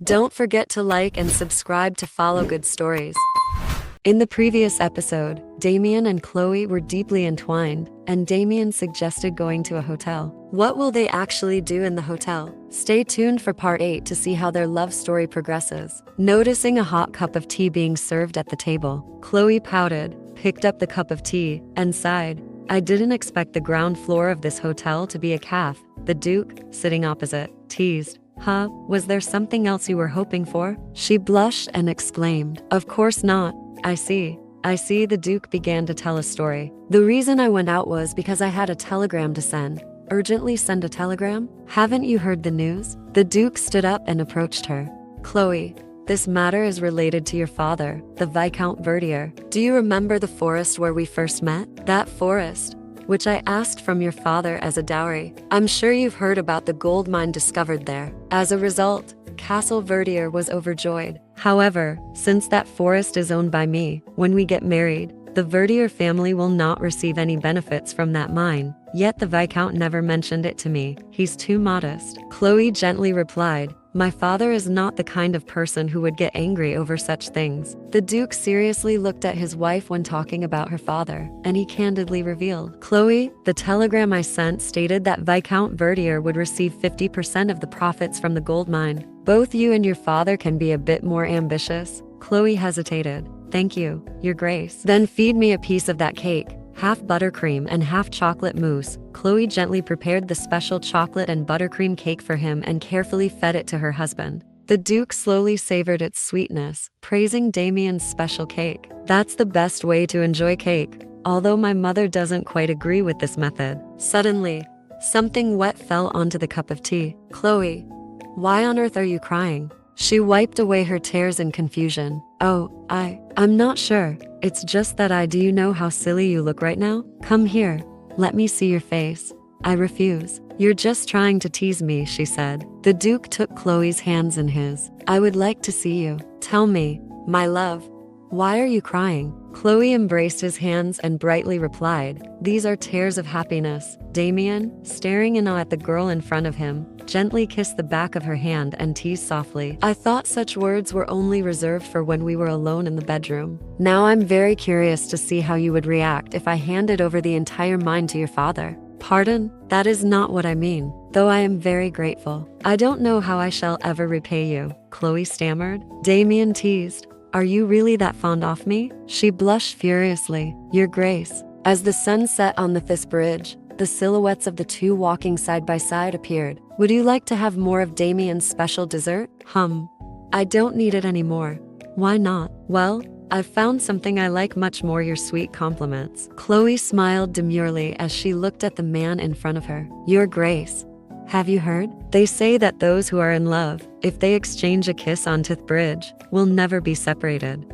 Don't forget to like and subscribe to follow good stories. In the previous episode, Damien and Chloe were deeply entwined, and Damien suggested going to a hotel. What will they actually do in the hotel? Stay tuned for part 8 to see how their love story progresses. Noticing a hot cup of tea being served at the table, Chloe pouted, picked up the cup of tea, and sighed. I didn't expect the ground floor of this hotel to be a cafe. The Duke, sitting opposite, teased. Huh, was there something else you were hoping for? She blushed and exclaimed, of course not. I see, the Duke began to tell a story. The reason I went out was because I had a telegram to send. Urgently send a telegram? Haven't you heard the news? The Duke stood up and approached her. Chloe, this matter is related to your father, the Viscount Verdier. Do you remember the forest where we first met? That forest, which I asked from your father as a dowry. I'm sure you've heard about the gold mine discovered there. As a result, Castle Verdier was overjoyed. However, since that forest is owned by me, when we get married, the Verdier family will not receive any benefits from that mine. Yet the Viscount never mentioned it to me. He's too modest. Chloe gently replied, my father is not the kind of person who would get angry over such things. The Duke seriously looked at his wife when talking about her father, and he candidly revealed, Chloe, the telegram I sent stated that Viscount Verdier would receive 50% of the profits from the gold mine. Both you and your father can be a bit more ambitious. Chloe hesitated. Thank you, Your Grace. Then feed me a piece of that cake. Half buttercream and half chocolate mousse. Chloe gently prepared the special chocolate and buttercream cake for him and carefully fed it to her husband. The Duke slowly savored its sweetness, praising Damien's special cake. That's the best way to enjoy cake, although my mother doesn't quite agree with this method. Suddenly, something wet fell onto the cup of tea. Chloe, why on earth are you crying? She wiped away her tears in confusion. Oh, I'm not sure. It's just that do you know how silly you look right now? Come here. Let me see your face. I refuse. You're just trying to tease me, she said. The Duke took Chloe's hands in his. I would like to see you. Tell me, my love, why are you crying? Chloe embraced his hands and brightly replied, these are tears of happiness. Damien, staring in awe at the girl in front of him, gently kissed the back of her hand and teased softly. I thought such words were only reserved for when we were alone in the bedroom. Now I'm very curious to see how you would react if I handed over the entire mine to your father. Pardon? That is not what I mean, though I am very grateful. I don't know how I shall ever repay you, Chloe stammered. Damien teased. Are you really that fond of me? She blushed furiously. Your Grace. As the sun set on the Thys Bridge, the silhouettes of the two walking side by side appeared. Would you like to have more of Damien's special dessert? I don't need it anymore. Why not? Well, I've found something I like much more, your sweet compliments. Chloe smiled demurely as she looked at the man in front of her. Your Grace. Have you heard? They say that those who are in love, if they exchange a kiss on Thys Bridge, will never be separated.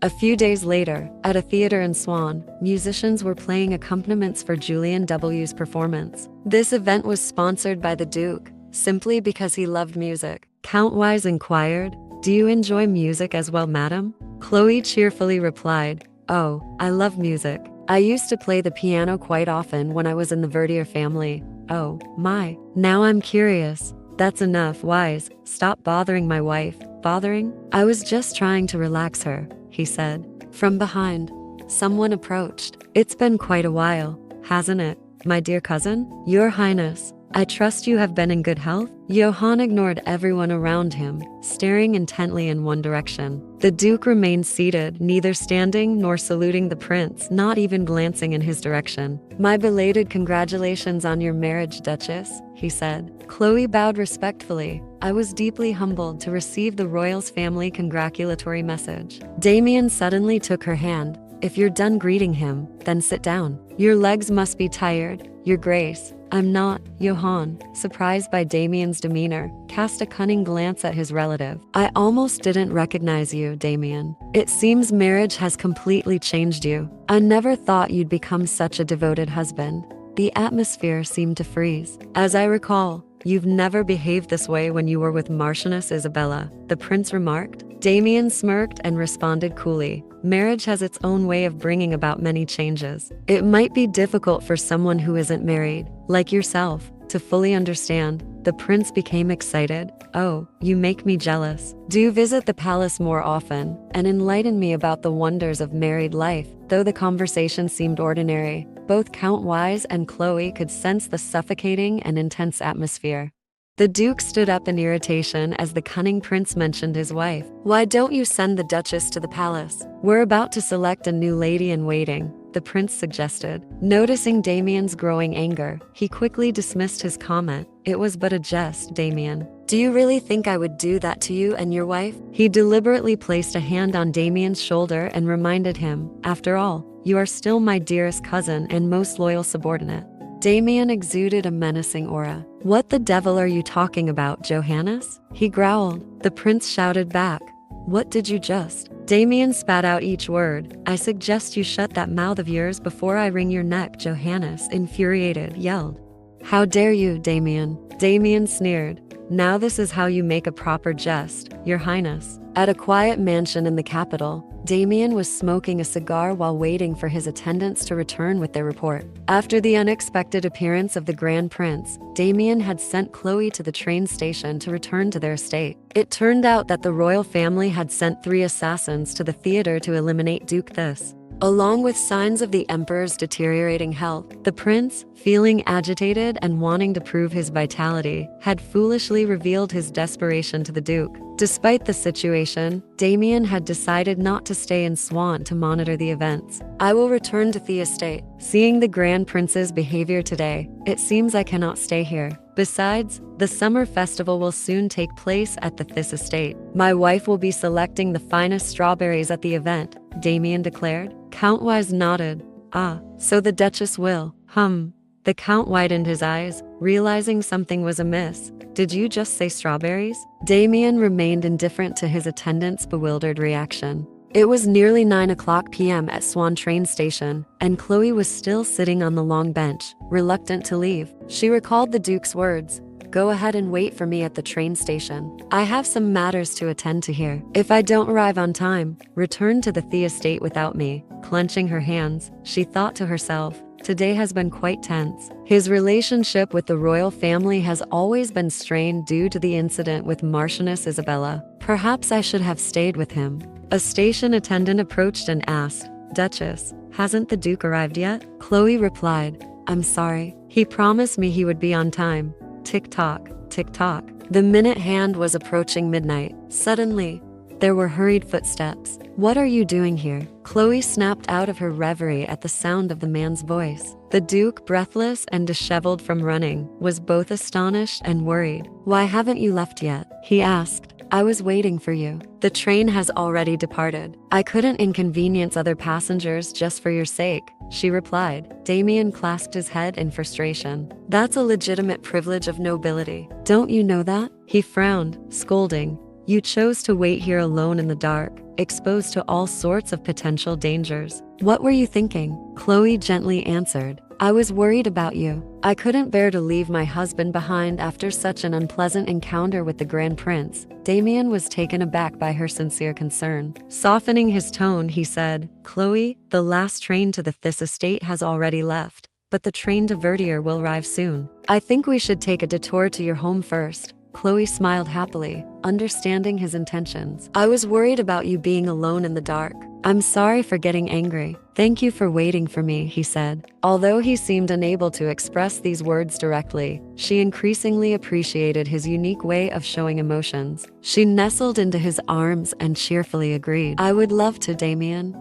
A few days later, at a theater in Swan, musicians were playing accompaniments for Julian W.'s performance. This event was sponsored by the Duke, simply because he loved music. Count Wise inquired, do you enjoy music as well, madam? Chloe cheerfully replied, oh, I love music. I used to play the piano quite often when I was in the Verdier family. Oh, my. Now I'm curious. That's enough, Wise. Stop bothering my wife. Bothering? I was just trying to relax her, he said. From behind, someone approached. It's been quite a while, hasn't it, my dear cousin? Your Highness, I trust you have been in good health? Johann ignored everyone around him, staring intently in one direction. The Duke remained seated, neither standing nor saluting the prince, not even glancing in his direction. My belated congratulations on your marriage, Duchess, he said. Chloe bowed respectfully. I was deeply humbled to receive the royals' family congratulatory message. Damien suddenly took her hand. If you're done greeting him, then sit down. Your legs must be tired, Your Grace. I'm not, Johann, surprised by Damien's demeanor, cast a cunning glance at his relative. I almost didn't recognize you, Damien. It seems marriage has completely changed you. I never thought you'd become such a devoted husband. The atmosphere seemed to freeze. As I recall, you've never behaved this way when you were with Marchioness Isabella, the prince remarked. Damien smirked and responded coolly. Marriage has its own way of bringing about many changes. It might be difficult for someone who isn't married, like yourself, to fully understand, The prince became excited. Oh, you make me jealous. Do visit the palace more often and enlighten me about the wonders of married life. Though the conversation seemed ordinary, both Count Wise and Chloe could sense the suffocating and intense atmosphere. The Duke stood up in irritation as the cunning prince mentioned his wife. Why don't you send the Duchess to the palace? We're about to select a new lady-in-waiting, the prince suggested. Noticing Damien's growing anger, he quickly dismissed his comment. It was but a jest, Damien. Do you really think I would do that to you and your wife? He deliberately placed a hand on Damien's shoulder and reminded him, after all, you are still my dearest cousin and most loyal subordinate. Damien exuded a menacing aura. What the devil are you talking about, Johannes? He growled. The prince shouted back. What did you just? Damien spat out each word. I suggest you shut that mouth of yours before I wring your neck, Johannes, infuriated, yelled. How dare you, Damien? Damien sneered. Now this is how you make a proper jest, Your Highness. At a quiet mansion in the capital, Damien was smoking a cigar while waiting for his attendants to return with their report. After the unexpected appearance of the Grand Prince, Damien had sent Chloe to the train station to return to their estate. It turned out that the royal family had sent 3 assassins to the theater to eliminate Duke This. Along with signs of the emperor's deteriorating health, the prince, feeling agitated and wanting to prove his vitality, had foolishly revealed his desperation to the duke. Despite the situation, Damien had decided not to stay in Swan to monitor the events. I will return to the estate. Seeing the Grand Prince's behavior today, it seems I cannot stay here. Besides, the summer festival will soon take place at the Thys estate. My wife will be selecting the finest strawberries at the event, Damien declared. Count Wise nodded. Ah, so the Duchess will. The Count widened his eyes, realizing something was amiss. Did you just say strawberries? Damien remained indifferent to his attendant's bewildered reaction. It was nearly 9:00 p.m. at Swan train station, and Chloe was still sitting on the long bench, reluctant to leave. She recalled the Duke's words. Go ahead and wait for me at the train station. I have some matters to attend to here. If I don't arrive on time, return to the Thea estate without me. Clenching her hands, she thought to herself, today has been quite tense. His relationship with the royal family has always been strained due to the incident with Marchioness Isabella. Perhaps I should have stayed with him. A station attendant approached and asked, Duchess, hasn't the Duke arrived yet? Chloe replied, I'm sorry. He promised me he would be on time. Tick-tock, tick-tock. The minute hand was approaching midnight. Suddenly, there were hurried footsteps. What are you doing here? Chloe snapped out of her reverie at the sound of the man's voice. The Duke, breathless and disheveled from running, was both astonished and worried. Why haven't you left yet? He asked. I was waiting for you. The train has already departed. I couldn't inconvenience other passengers just for your sake, she replied. Damien clasped his head in frustration. That's a legitimate privilege of nobility. Don't you know that? He frowned, scolding. You chose to wait here alone in the dark, exposed to all sorts of potential dangers. What were you thinking? Chloe gently answered. I was worried about you. I couldn't bear to leave my husband behind after such an unpleasant encounter with the Grand Prince. Damien was taken aback by her sincere concern. Softening his tone, he said, Chloe, the last train to the Thys estate has already left, but the train to Verdier will arrive soon. I think we should take a detour to your home first. Chloe smiled happily, understanding his intentions. I was worried about you being alone in the dark. I'm sorry for getting angry. Thank you for waiting for me, he said. Although he seemed unable to express these words directly, she increasingly appreciated his unique way of showing emotions. She nestled into his arms and cheerfully agreed. I would love to, Damien.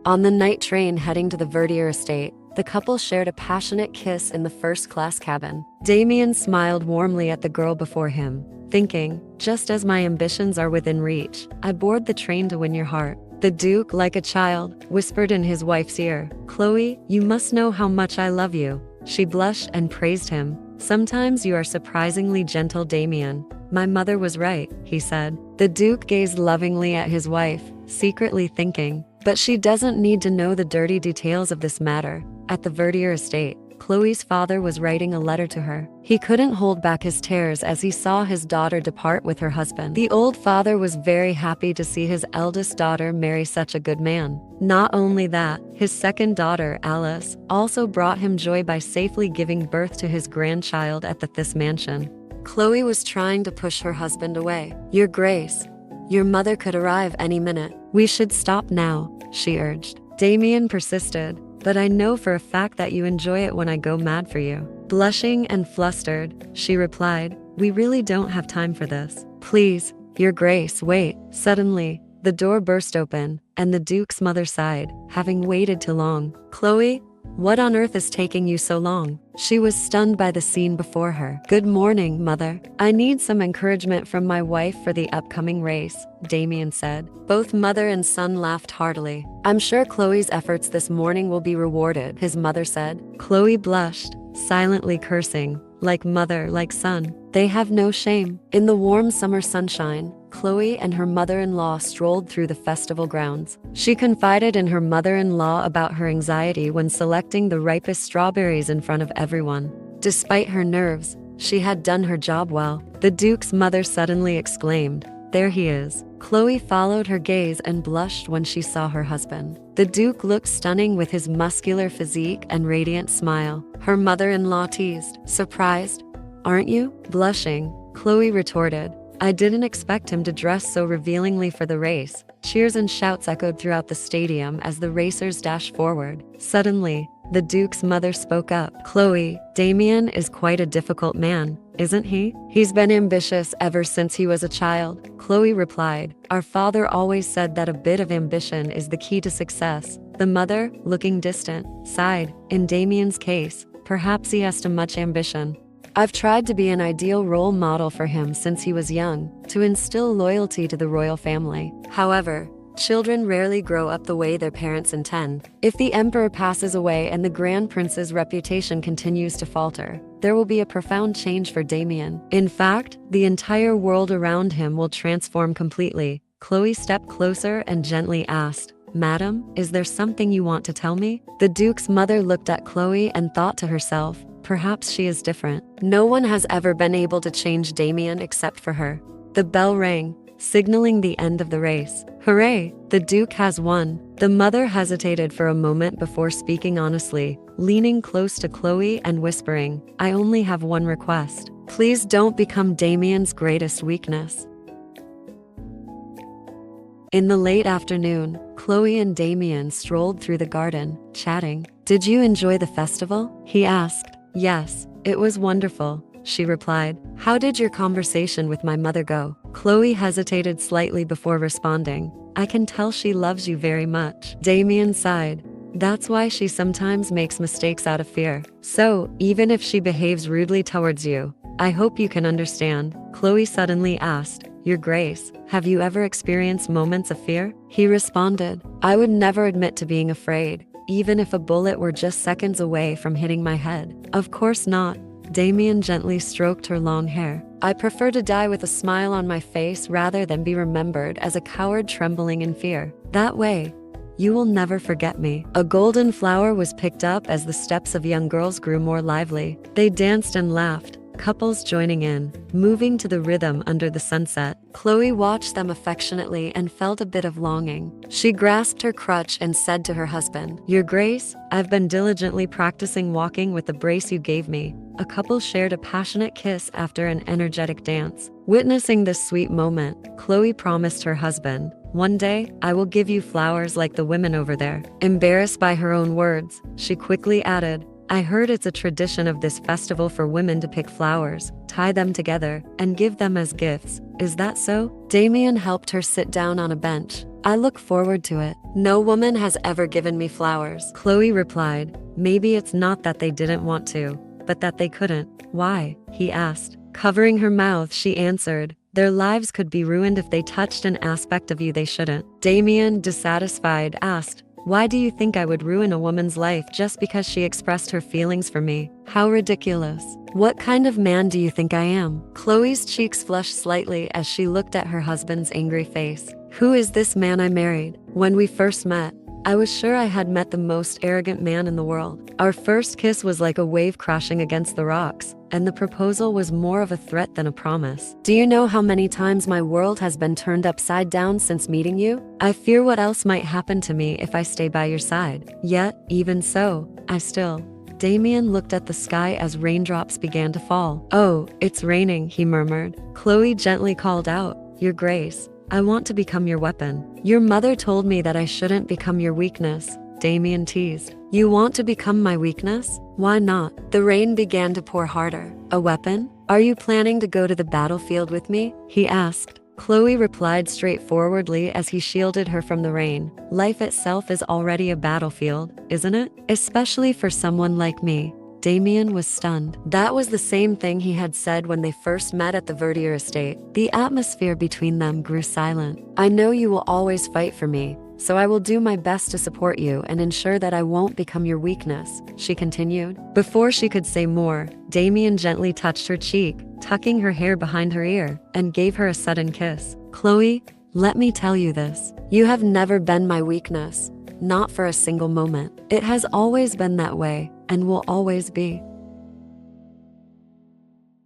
On the night train heading to the Verdier estate, the couple shared a passionate kiss in the first-class cabin. Damien smiled warmly at the girl before him, thinking, just as my ambitions are within reach, I board the train to win your heart. The Duke, like a child, whispered in his wife's ear, Chloe, you must know how much I love you. She blushed and praised him. Sometimes you are surprisingly gentle, Damien. My mother was right, he said. The Duke gazed lovingly at his wife, secretly thinking, but she doesn't need to know the dirty details of this matter. At the Verdier estate, Chloe's father was writing a letter to her. He couldn't hold back his tears as he saw his daughter depart with her husband. The old father was very happy to see his eldest daughter marry such a good man. Not only that, his second daughter, Alice, also brought him joy by safely giving birth to his grandchild at the This mansion. Chloe was trying to push her husband away. Your Grace, your mother could arrive any minute. We should stop now, she urged. Damien persisted. But I know for a fact that you enjoy it when I go mad for you. Blushing and flustered, she replied, we really don't have time for this. Please, Your Grace, wait. Suddenly, the door burst open, and the Duke's mother sighed, having waited too long. Chloe, what on earth is taking you so long? She was stunned by the scene before her. Good morning, mother. I need some encouragement from my wife for the upcoming race, Damien said. Both mother and son laughed heartily. I'm sure Chloe's efforts this morning will be rewarded, his mother said. Chloe blushed, silently cursing, like mother, like son. They have no shame. In the warm summer sunshine, Chloe and her mother-in-law strolled through the festival grounds. She confided in her mother-in-law about her anxiety when selecting the ripest strawberries in front of everyone. Despite her nerves, she had done her job well. The Duke's mother suddenly exclaimed, there he is. Chloe followed her gaze and blushed when she saw her husband. The Duke looked stunning with his muscular physique and radiant smile. Her mother-in-law teased, surprised? Aren't you? Blushing, Chloe retorted, I didn't expect him to dress so revealingly for the race. Cheers and shouts echoed throughout the stadium as the racers dashed forward. Suddenly, the Duke's mother spoke up. Chloe, Damien is quite a difficult man, isn't he? He's been ambitious ever since he was a child. Chloe replied, our father always said that a bit of ambition is the key to success. The mother, looking distant, sighed. In Damien's case, perhaps he has too much ambition. I've tried to be an ideal role model for him since he was young, to instill loyalty to the royal family. However, children rarely grow up the way their parents intend. If the emperor passes away and the grand prince's reputation continues to falter, there will be a profound change for Damien. In fact, the entire world around him will transform completely. Chloe stepped closer and gently asked, Madam, is there something you want to tell me? The Duke's mother looked at Chloe and thought to herself, perhaps she is different. No one has ever been able to change Damien except for her. The bell rang, signaling the end of the race. Hooray! The Duke has won. The mother hesitated for a moment before speaking honestly, leaning close to Chloe and whispering, I only have one request. Please don't become Damien's greatest weakness. In the late afternoon, Chloe and Damien strolled through the garden, chatting. Did you enjoy the festival? He asked. Yes, it was wonderful, she replied. How did your conversation with my mother go? Chloe hesitated slightly before responding. I can tell she loves you very much. Damien sighed. That's why she sometimes makes mistakes out of fear. So, even if she behaves rudely towards you, I hope you can understand. Chloe suddenly asked, Your Grace, have you ever experienced moments of fear? He responded, I would never admit to being afraid, even if a bullet were just seconds away from hitting my head. Of course not. Damien gently stroked her long hair. I prefer to die with a smile on my face rather than be remembered as a coward trembling in fear. That way, you will never forget me. A golden flower was picked up as the steps of young girls grew more lively. They danced and laughed, couples joining in, moving to the rhythm under the sunset. Chloe watched them affectionately and felt a bit of longing. She grasped her crutch and said to her husband, Your Grace, I've been diligently practicing walking with the brace you gave me. A couple shared a passionate kiss after an energetic dance. Witnessing this sweet moment, Chloe promised her husband, One day, I will give you flowers like the women over there. Embarrassed by her own words, she quickly added, I heard it's a tradition of this festival for women to pick flowers, tie them together, and give them as gifts. Is that so? Damien helped her sit down on a bench. I look forward to it. No woman has ever given me flowers. Chloe replied, Maybe it's not that they didn't want to, but that they couldn't. Why? He asked. Covering her mouth, she answered, Their lives could be ruined if they touched an aspect of you they shouldn't. Damien, dissatisfied, asked, Why do you think I would ruin a woman's life just because she expressed her feelings for me? How ridiculous. What kind of man do you think I am? Chloe's cheeks flushed slightly as she looked at her husband's angry face. Who is this man I married? When we first met, I was sure I had met the most arrogant man in the world. Our first kiss was like a wave crashing against the rocks, and the proposal was more of a threat than a promise. Do you know how many times my world has been turned upside down since meeting you? I fear what else might happen to me if I stay by your side. Yet, even so, I still... Damien looked at the sky as raindrops began to fall. Oh, it's raining, he murmured. Chloe gently called out, Your Grace, I want to become your weapon. Your mother told me that I shouldn't become your weakness, Damien teased. You want to become my weakness? Why not? The rain began to pour harder. A weapon? Are you planning to go to the battlefield with me? He asked. Chloe replied straightforwardly as he shielded her from the rain. Life itself is already a battlefield, isn't it? Especially for someone like me. Damien was stunned. That was the same thing he had said when they first met at the Verdier estate. The atmosphere between them grew silent. I know you will always fight for me, so I will do my best to support you and ensure that I won't become your weakness, she continued. Before she could say more, Damien gently touched her cheek, tucking her hair behind her ear, and gave her a sudden kiss. Chloe, let me tell you this. You have never been my weakness, not for a single moment. It has always been that way, and will always be.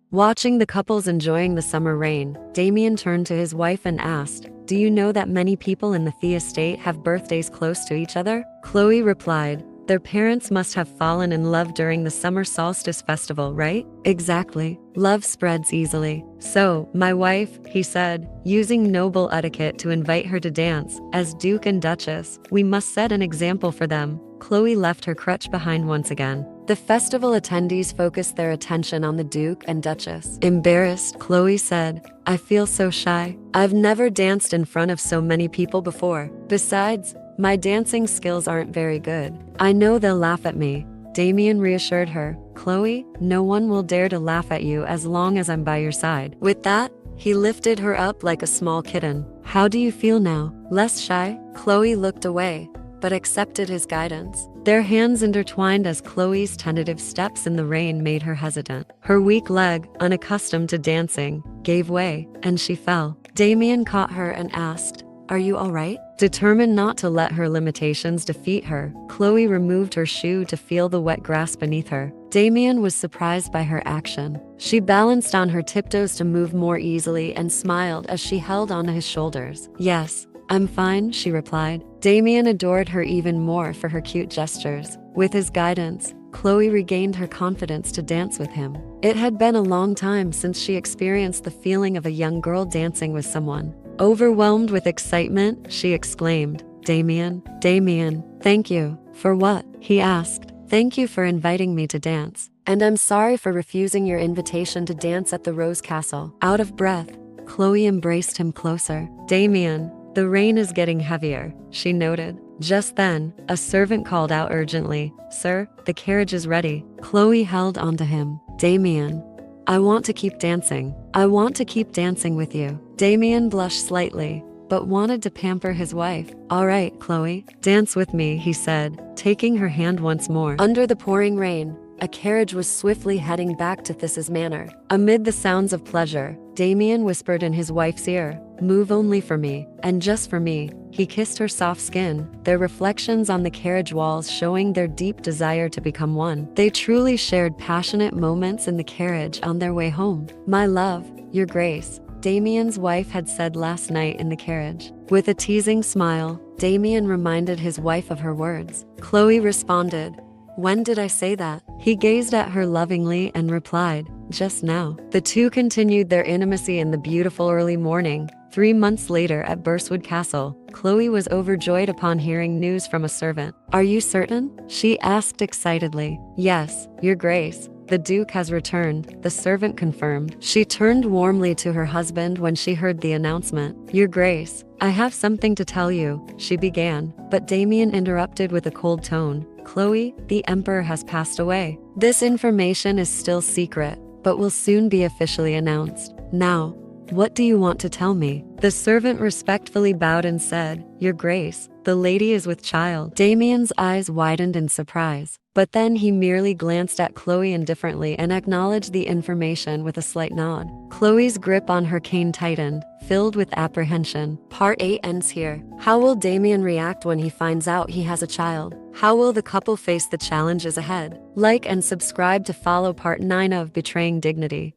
Watching the couples enjoying the summer rain, Damien turned to his wife and asked, Do you know that many people in the Thea estate have birthdays close to each other? Chloe replied, Their parents must have fallen in love during the summer solstice festival, right? Exactly. Love spreads easily. So, my wife, he said, using noble etiquette to invite her to dance, as Duke and Duchess, we must set an example for them. Chloe left her crutch behind once again. The festival attendees focused their attention on the Duke and Duchess. Embarrassed, Chloe said, I feel so shy. I've never danced in front of so many people before. Besides, my dancing skills aren't very good. I know they'll laugh at me. Damien reassured her. Chloe, no one will dare to laugh at you as long as I'm by your side. With that, he lifted her up like a small kitten. How do you feel now? Less shy? Chloe looked away, but accepted his guidance. Their hands intertwined as Chloe's tentative steps in the rain made her hesitant. Her weak leg, unaccustomed to dancing, gave way, and she fell. Damien caught her and asked, Are you all right? Determined not to let her limitations defeat her, Chloe removed her shoe to feel the wet grass beneath her. Damien was surprised by her action. She balanced on her tiptoes to move more easily and smiled as she held onto his shoulders. Yes, I'm fine, she replied. Damien adored her even more for her cute gestures. With his guidance, Chloe regained her confidence to dance with him. It had been a long time since she experienced the feeling of a young girl dancing with someone. Overwhelmed with excitement, she exclaimed, Damien, thank you. For what? He asked. Thank you for inviting me to dance. And I'm sorry for refusing your invitation to dance at the Rose Castle. Out of breath, Chloe embraced him closer. Damien, the rain is getting heavier, she noted. Just then, a servant called out urgently, Sir, the carriage is ready. Chloe held onto him. Damien, I want to keep dancing. I want to keep dancing with you. Damien blushed slightly, but wanted to pamper his wife. All right, Chloe, dance with me, he said, taking her hand once more. Under the pouring rain, a carriage was swiftly heading back to This's manor. Amid the sounds of pleasure, Damien whispered in his wife's ear, Move only for me, and just for me. He kissed her soft skin, their reflections on the carriage walls showing their deep desire to become one. They truly shared passionate moments in the carriage on their way home. My love, Your Grace, Damien's wife had said last night in the carriage. With a teasing smile, Damien reminded his wife of her words. Chloe responded, When did I say that? He gazed at her lovingly and replied, Just now. The two continued their intimacy in the beautiful early morning. 3 months later at Burstwood Castle, Chloe was overjoyed upon hearing news from a servant. Are you certain? She asked excitedly. Yes, Your Grace. The Duke has returned, the servant confirmed. She turned warmly to her husband when she heard the announcement. Your Grace, I have something to tell you, she began, but Damien interrupted with a cold tone. Chloe, the Emperor has passed away. This information is still secret, but will soon be officially announced. Now, what do you want to tell me? The servant respectfully bowed and said, Your Grace, the lady is with child. Damien's eyes widened in surprise, but then he merely glanced at Chloe indifferently and acknowledged the information with a slight nod. Chloe's grip on her cane tightened, filled with apprehension. Part 8 ends here. How will Damien react when he finds out he has a child? How will the couple face the challenges ahead? Like and subscribe to follow part 9 of Betraying Dignity.